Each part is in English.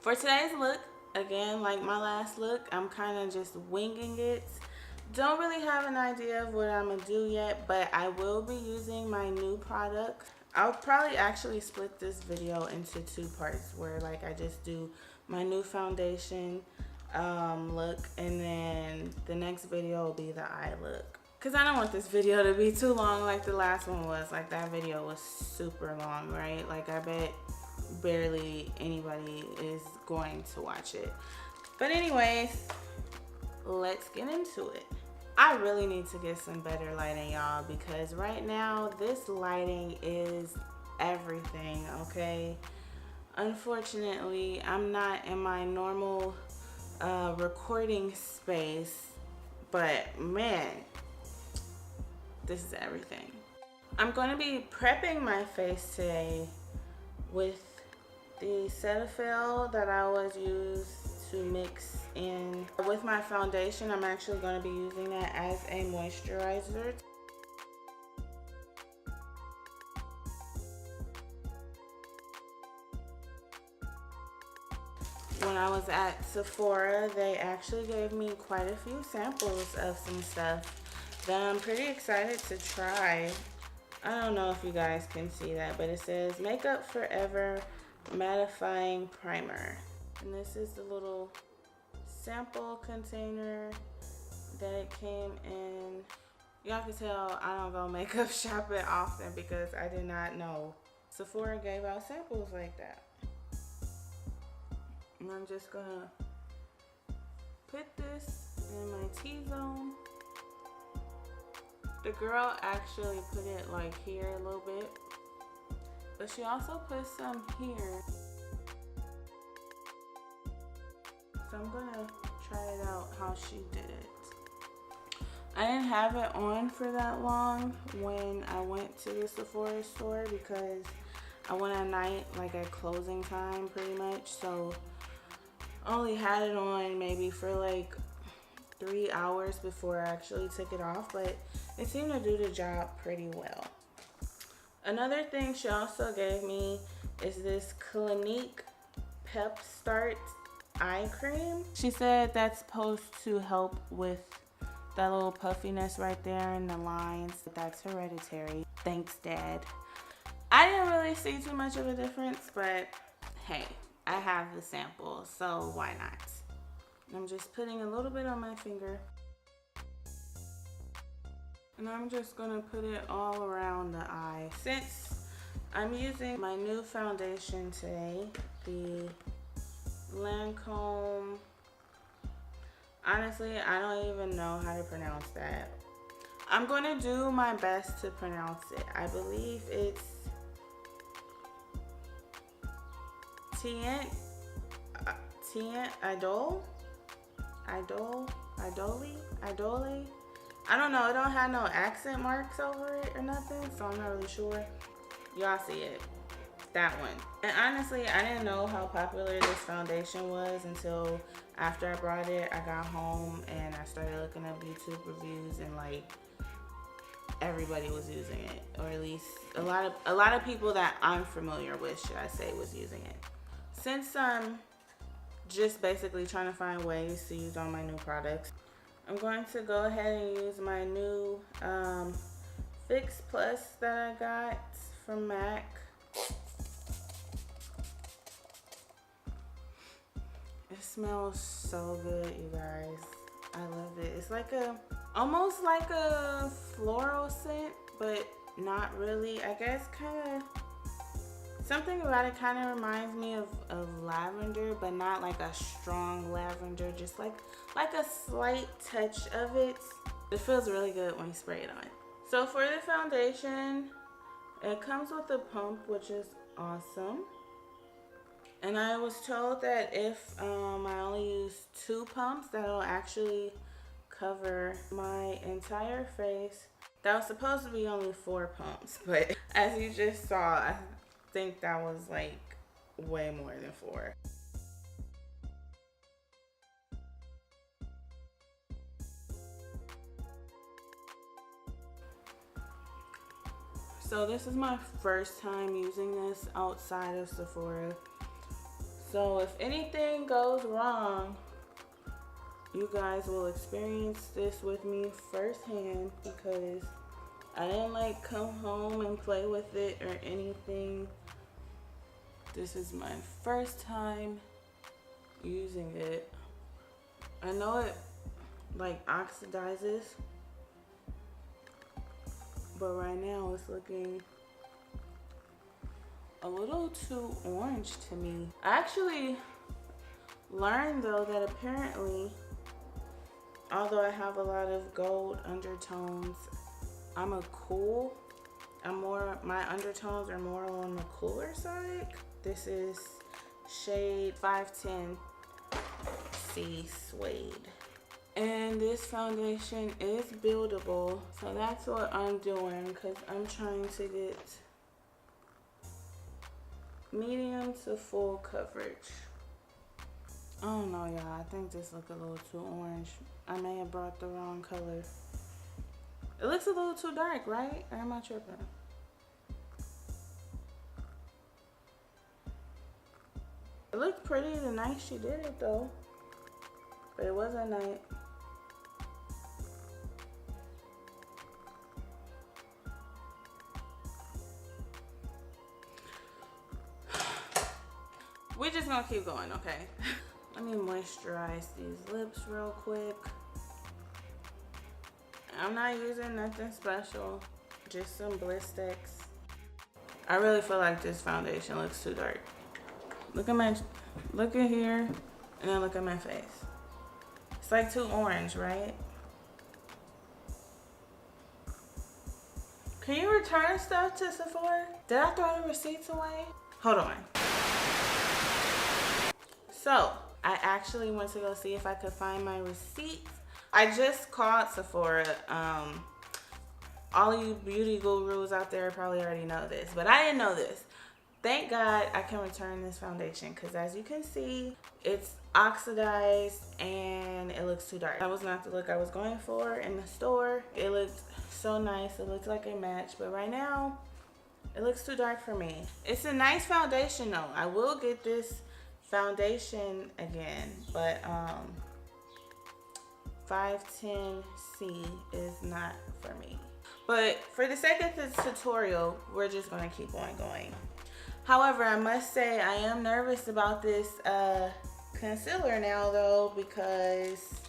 For today's look, again, like my last look, I'm kind of just winging it. Don't really have an idea of what I'm gonna do yet, but I will be using my new product. I'll probably actually split this video into 2 parts where like I just do my new foundation look, and then the next video will be the eye look. Cause I don't want this video to be too long like the last one was. Like that video was super long, right? Like I bet barely anybody is going to watch it. But anyways, let's get into it. I really need to get some better lighting, y'all, because right now this lighting is everything, okay? Unfortunately, I'm not in my normal recording space, but man, this is everything. I'm going to be prepping my face today with the Cetaphil that I always use to mix in with my foundation. I'm actually going to be using that as a moisturizer. When I was at Sephora, they actually gave me quite a few samples of some stuff that I'm pretty excited to try. I don't know if you guys can see that, but it says Makeup Forever Mattifying Primer. And this is the little sample container that it came in. Y'all can tell I don't go makeup shopping often because I did not know Sephora gave out samples like that. And I'm just gonna put this in my T-zone. The girl actually put it like here a little bit, but she also put some here. So I'm gonna try it out how she did it. I didn't have it on for that long when I went to the Sephora store because I went at night, like at closing time pretty much. So I only had it on maybe for like 3 hours before I actually took it off, but it seemed to do the job pretty well. Another thing she also gave me is this Clinique Pep-Start eye cream. She said that's supposed to help with that little puffiness right there and the lines. That's hereditary. Thanks, Dad. I didn't really see too much of a difference, but hey, I have the sample, so why not? I'm just putting a little bit on my finger. And I'm just gonna put it all around the eye. Since I'm using my new foundation today, the Lancôme, honestly, I don't even know how to pronounce that. I'm gonna do my best to pronounce it. I believe it's Teint Idole? Idole? I don't know, it don't have no accent marks over it or nothing, so I'm not really sure. Y'all see it, that one. And honestly, I didn't know how popular this foundation was until after I brought it. I got home and I started looking up YouTube reviews, and like everybody was using it, or at least a lot of people that I'm familiar with, should I say, was using it. Since I'm just basically trying to find ways to use all my new products, I'm going to go ahead and use my new Fix Plus that I got from MAC. It smells so good, you guys. I love it. It's like almost like a floral scent, but not really. I guess kind of, something about it kind of reminds me of lavender, but not like a strong lavender, just like a slight touch of it. It feels really good when you spray it on. So for the foundation, it comes with a pump, which is awesome. And I was told that if I only use 2 pumps, that'll actually cover my entire face. That was supposed to be only 4 pumps, but as you just saw, I think that was like way more than 4. So this is my first time using this outside of Sephora. So if anything goes wrong, you guys will experience this with me firsthand, because I didn't like come home and play with it or anything. This is my first time using it. I know it like oxidizes, but right now it's looking a little too orange to me. I actually learned though that apparently, although I have a lot of gold undertones, my undertones are more on the cooler side. This is shade 510C Suede. And this foundation is buildable, so that's what I'm doing, because I'm trying to get medium to full coverage. I don't know, y'all. I think this looks a little too orange. I may have brought the wrong color. It looks a little too dark, right? Or am I tripping? It looked pretty the night she did it though, but it was at night. We're just gonna keep going, okay? Let me moisturize these lips real quick. I'm not using nothing special, just some Blistex. I really feel like this foundation looks too dark. Look at here, and then look at my face. It's like too orange, right? Can you return stuff to Sephora? Did I throw the receipts away? Hold on. So, I actually went to go see if I could find my receipts. I just called Sephora. All of you beauty gurus out there probably already know this, but I didn't know this. Thank God I can return this foundation, because as you can see, it's oxidized and it looks too dark. That was not the look I was going for in the store. It looked so nice. It looked like a match, but right now it looks too dark for me. It's a nice foundation though. I will get this foundation again, but 510C is not for me. But for the sake of this tutorial, we're just gonna keep on going. However, I must say I am nervous about this concealer now though, because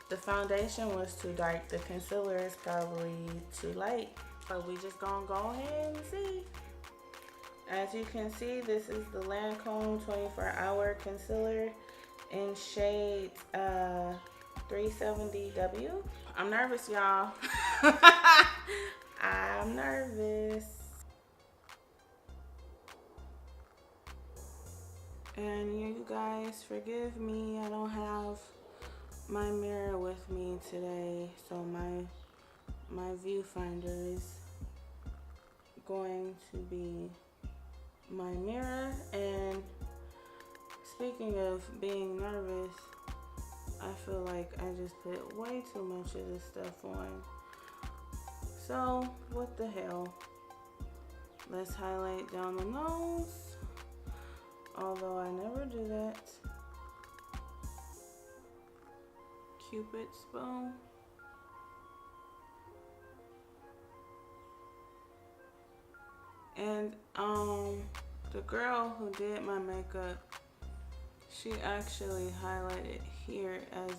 the foundation was too dark. The concealer is probably too light, but we just gonna go ahead and see. As you can see, this is the Lancôme 24-Hour Concealer in shade 370W. I'm nervous, y'all. I'm nervous. And you guys forgive me, I don't have my mirror with me today, so my viewfinder is going to be my mirror. And speaking of being nervous, I feel like I just put way too much of this stuff on. So what the hell? Let's highlight down the nose, although I never do that. Cupid's bow. And the girl who did my makeup, she actually highlighted here as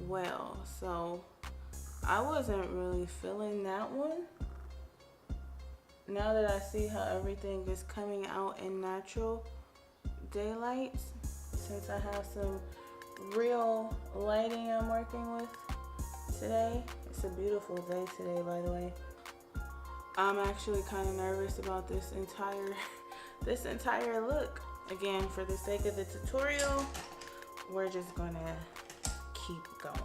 well, so I wasn't really feeling that one. Now that I see how everything is coming out in natural daylight, since I have some real lighting I'm working with today. It's a beautiful day today, by the way. I'm actually kind of nervous about this entire look. Again, for the sake of the tutorial, we're just gonna keep going.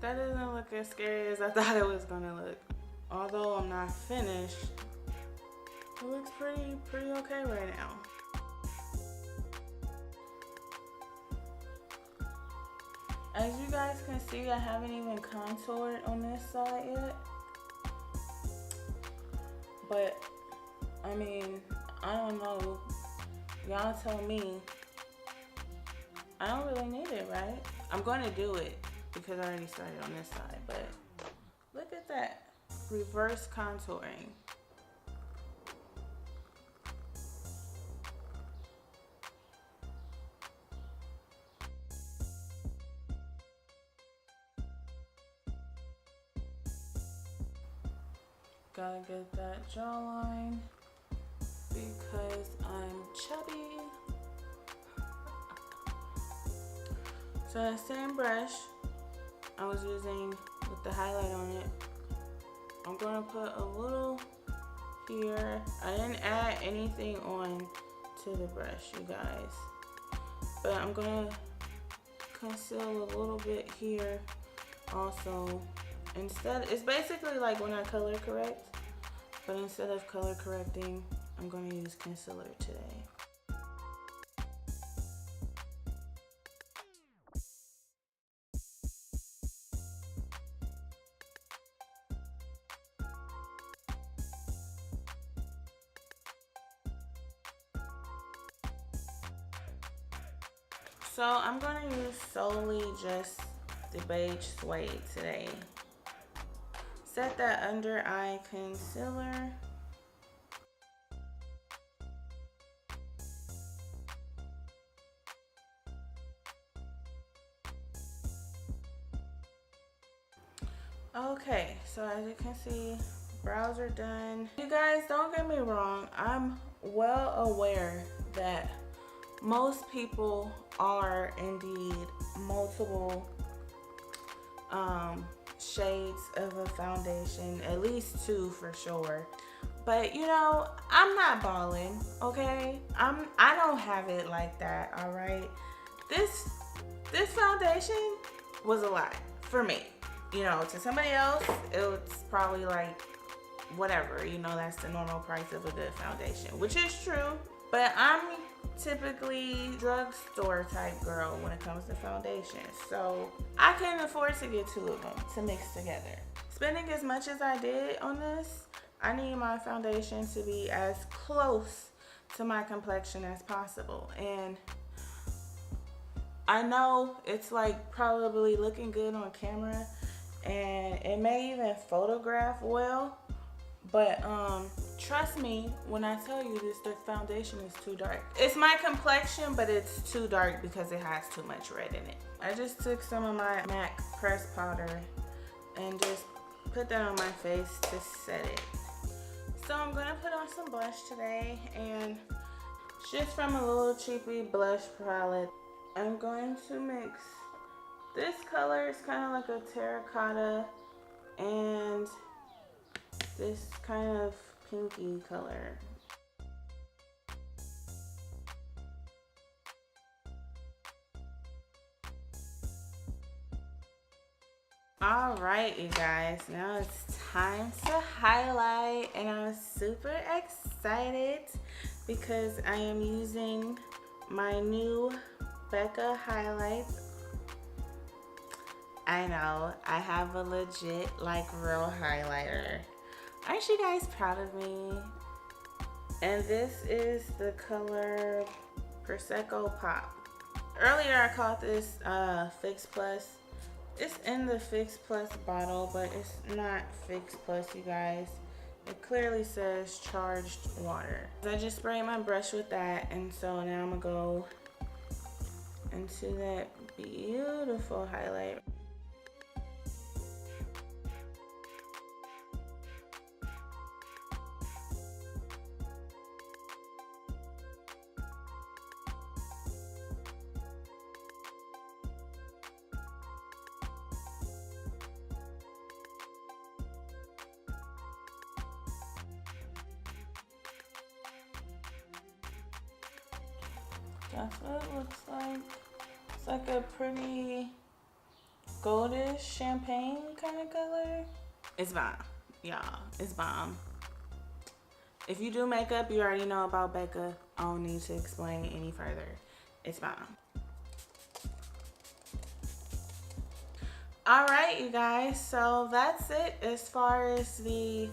That doesn't look as scary as I thought it was gonna look. Although I'm not finished, it looks pretty okay right now. As you guys can see, I haven't even contoured on this side yet. But, I mean, I don't know. Y'all tell me. I don't really need it, right? I'm going to do it because I already started on this side. But, look at that. Reverse contouring. Gotta get that jawline because I'm chubby. So that same brush I was using with the highlight on it, I'm gonna put a little here. I didn't add anything on to the brush, you guys, but I'm gonna conceal a little bit here also. Instead, it's basically like when I color correct, but instead of color correcting, I'm going to use concealer today. So I'm going to use solely just the beige suede today. Set that under eye concealer. Okay, so as you can see, brows are done. You guys, don't get me wrong, I'm well aware that most people are indeed multiple shades of a foundation, at least 2 for sure. But you know, I'm not balling, okay? I don't have it like that, all right? This foundation was a lot for me. You know, to somebody else, it's probably like whatever, you know, that's the normal price of a good foundation, which is true. But I'm typically drugstore type girl when it comes to foundations, so I couldn't afford to get 2 of them to mix together. Spending as much as I did on this, I need my foundation to be as close to my complexion as possible. And I know it's like probably looking good on camera and it may even photograph well, but trust me when I tell you this, the foundation is too dark. It's my complexion, but it's too dark because it has too much red in it. I just took some of my MAC pressed powder and just put that on my face to set it. So I'm gonna put on some blush today, and just from a little cheapy blush palette, I'm going to mix this color. It's kind of like a terracotta, and this kind of pinky color. All right, you guys, now it's time to highlight, and I'm super excited because I am using my new Becca highlights. I know, I have a legit, like, real highlighter. Aren't you guys proud of me? And this is the color Prosecco Pop. Earlier I called this Fix Plus. It's in the Fix Plus bottle, but it's not Fix Plus, you guys. It clearly says charged water. I just sprayed my brush with that, and so now I'm gonna go into that beautiful highlight. That's what it looks like. It's like a pretty goldish champagne kind of color. It's bomb, y'all. It's bomb. If you do makeup, you already know about Becca. I don't need to explain any further. It's bomb. All right, you guys, so that's it as far as the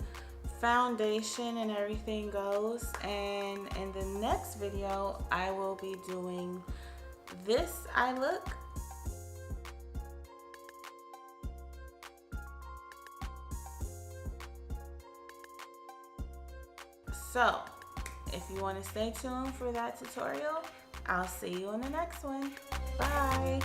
foundation and everything goes. And in the next video, I will be doing this eye look. So if you want to stay tuned for that tutorial, I'll see you in the next one. Bye.